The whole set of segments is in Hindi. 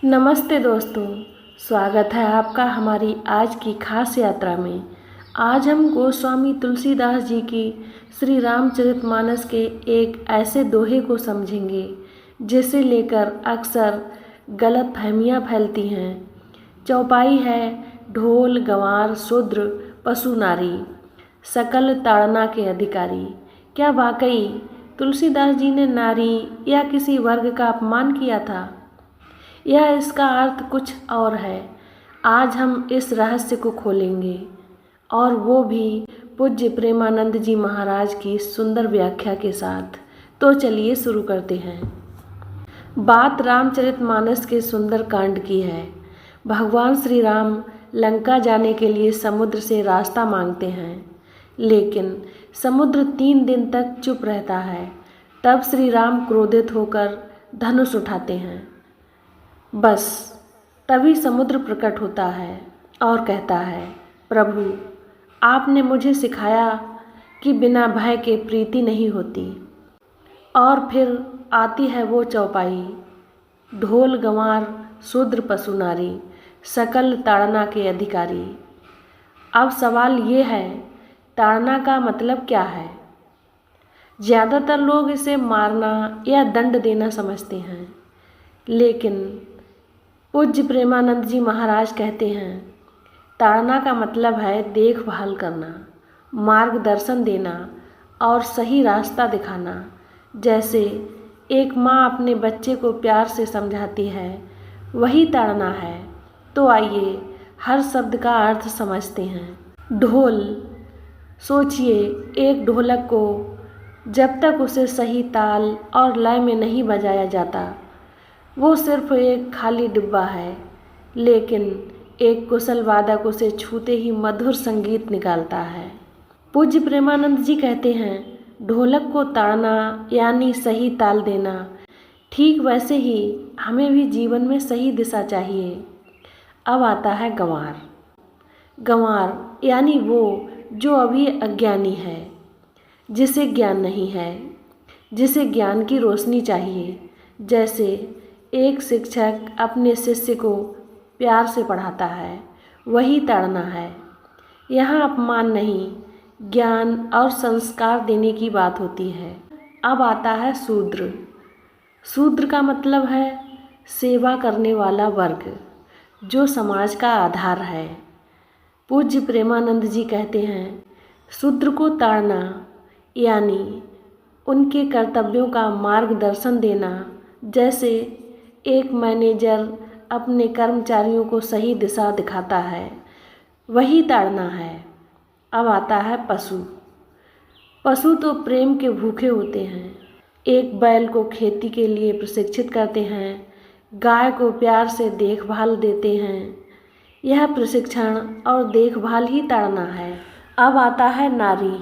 नमस्ते दोस्तों, स्वागत है आपका हमारी आज की खास यात्रा में। आज हम गोस्वामी तुलसीदास जी की श्री रामचरितमानस के एक ऐसे दोहे को समझेंगे जिसे लेकर अक्सर गलत फहमियाँ फैलती हैं। चौपाई है, ढोल गंवार शूद्र पशु नारी सकल ताड़ना के अधिकारी। क्या वाकई तुलसीदास जी ने नारी या किसी वर्ग का अपमान किया था? यह इसका अर्थ कुछ और है। आज हम इस रहस्य को खोलेंगे, और वो भी पूज्य प्रेमानंद जी महाराज की सुंदर व्याख्या के साथ। तो चलिए शुरू करते हैं। बात रामचरितमानस के सुंदर कांड की है। भगवान श्री राम लंका जाने के लिए समुद्र से रास्ता मांगते हैं, लेकिन समुद्र 3 दिन तक चुप रहता है। तब श्री राम क्रोधित होकर धनुष उठाते हैं। बस तभी समुद्र प्रकट होता है और कहता है, प्रभु, आपने मुझे सिखाया कि बिना भय के प्रीति नहीं होती। और फिर आती है वो चौपाई, ढोल गंवार शूद्र पशु नारी सकल ताड़ना के अधिकारी। अब सवाल ये है, ताड़ना का मतलब क्या है? ज़्यादातर लोग इसे मारना या दंड देना समझते हैं, लेकिन पूज्य प्रेमानंद जी महाराज कहते हैं, ताड़ना का मतलब है देखभाल करना, मार्गदर्शन देना और सही रास्ता दिखाना। जैसे एक माँ अपने बच्चे को प्यार से समझाती है, वही ताड़ना है। तो आइए हर शब्द का अर्थ समझते हैं। ढोल, सोचिए, एक ढोलक को जब तक उसे सही ताल और लय में नहीं बजाया जाता, वो सिर्फ एक खाली डिब्बा है। लेकिन एक कुशल वादक उसे छूते ही मधुर संगीत निकालता है। पूज्य प्रेमानंद जी कहते हैं, ढोलक को ताड़ना यानी सही ताल देना। ठीक वैसे ही हमें भी जीवन में सही दिशा चाहिए। अब आता है गंवार। गंवार यानी वो जो अभी अज्ञानी है, जिसे ज्ञान नहीं है, जिसे ज्ञान की रोशनी चाहिए। जैसे एक शिक्षक अपने शिष्य को प्यार से पढ़ाता है, वही ताड़ना है। यहाँ अपमान नहीं, ज्ञान और संस्कार देने की बात होती है। अब आता है शूद्र। शूद्र का मतलब है सेवा करने वाला वर्ग, जो समाज का आधार है। पूज्य प्रेमानंद जी कहते हैं, शूद्र को ताड़ना यानी उनके कर्तव्यों का मार्गदर्शन देना। जैसे एक मैनेजर अपने कर्मचारियों को सही दिशा दिखाता है, वही ताड़ना है। अब आता है पशु। पशु तो प्रेम के भूखे होते हैं। एक बैल को खेती के लिए प्रशिक्षित करते हैं, गाय को प्यार से देखभाल देते हैं। यह प्रशिक्षण और देखभाल ही ताड़ना है। अब आता है नारी।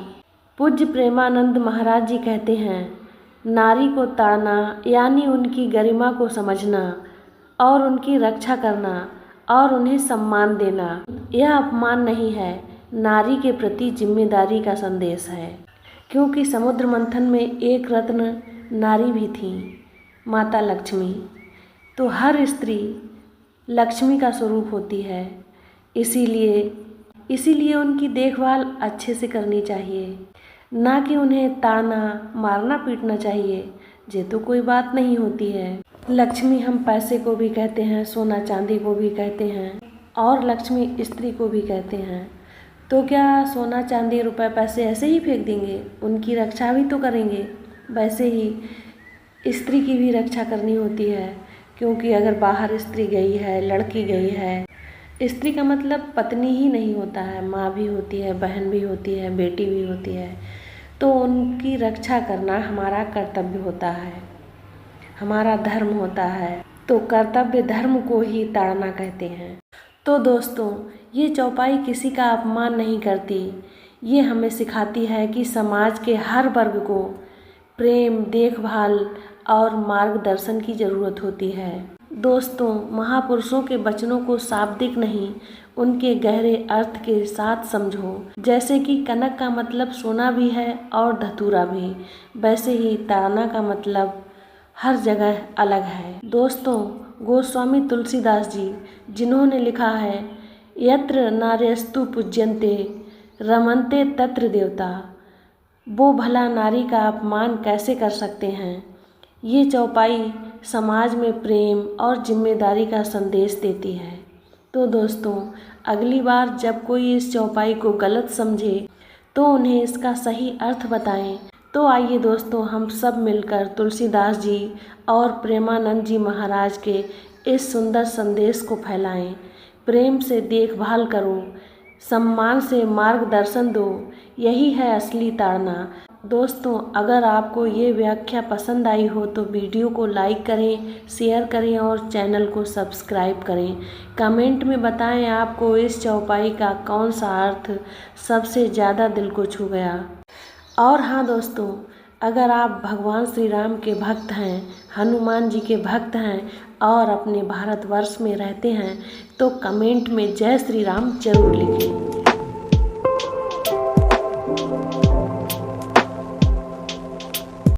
पूज्य प्रेमानंद महाराज जी कहते हैं, नारी को ताड़ना यानी उनकी गरिमा को समझना और उनकी रक्षा करना और उन्हें सम्मान देना। यह अपमान नहीं है, नारी के प्रति जिम्मेदारी का संदेश है। क्योंकि समुद्र मंथन में एक रत्न नारी भी थी, माता लक्ष्मी। तो हर स्त्री लक्ष्मी का स्वरूप होती है। इसीलिए उनकी देखभाल अच्छे से करनी चाहिए, ना कि उन्हें ताड़ना मारना पीटना चाहिए। ये तो कोई बात नहीं होती है। लक्ष्मी हम पैसे को भी कहते हैं, सोना चांदी को भी कहते हैं, और लक्ष्मी स्त्री को भी कहते हैं। तो क्या सोना चांदी रुपए पैसे ऐसे ही फेंक देंगे? उनकी रक्षा भी तो करेंगे। वैसे ही स्त्री की भी रक्षा करनी होती है, क्योंकि अगर बाहर स्त्री गई है, लड़की गई है, स्त्री का मतलब पत्नी ही नहीं होता है, माँ भी होती है, बहन भी होती है, बेटी भी होती है। तो उनकी रक्षा करना हमारा कर्तव्य होता है, हमारा धर्म होता है। तो कर्तव्य धर्म को ही ताड़ना कहते हैं। तो दोस्तों, ये चौपाई किसी का अपमान नहीं करती। ये हमें सिखाती है कि समाज के हर वर्ग को प्रेम, देखभाल और मार्गदर्शन की ज़रूरत होती है। दोस्तों, महापुरुषों के वचनों को शाब्दिक नहीं, उनके गहरे अर्थ के साथ समझो। जैसे कि कनक का मतलब सोना भी है और धतूरा भी, वैसे ही ताड़ना का मतलब हर जगह अलग है। दोस्तों, गोस्वामी तुलसीदास जी, जिन्होंने लिखा है यत्र नार्यस्तु पूज्यन्ते रमन्ते तत्र देवता, वो भला नारी का अपमान कैसे कर सकते हैं। ये चौपाई समाज में प्रेम और जिम्मेदारी का संदेश देती है। तो दोस्तों, अगली बार जब कोई इस चौपाई को गलत समझे तो उन्हें इसका सही अर्थ बताएं। तो आइए दोस्तों, हम सब मिलकर तुलसीदास जी और प्रेमानंद जी महाराज के इस सुंदर संदेश को फैलाएं। प्रेम से देखभाल करो, सम्मान से मार्गदर्शन दो, यही है असली ताड़ना। दोस्तों, अगर आपको ये व्याख्या पसंद आई हो तो वीडियो को लाइक करें, शेयर करें और चैनल को सब्सक्राइब करें। कमेंट में बताएं आपको इस चौपाई का कौन सा अर्थ सबसे ज़्यादा दिल को छू गया। और हाँ दोस्तों, अगर आप भगवान श्री राम के भक्त हैं, हनुमान जी के भक्त हैं और अपने भारतवर्ष में रहते हैं तो कमेंट में जय श्री राम जरूर लिखें।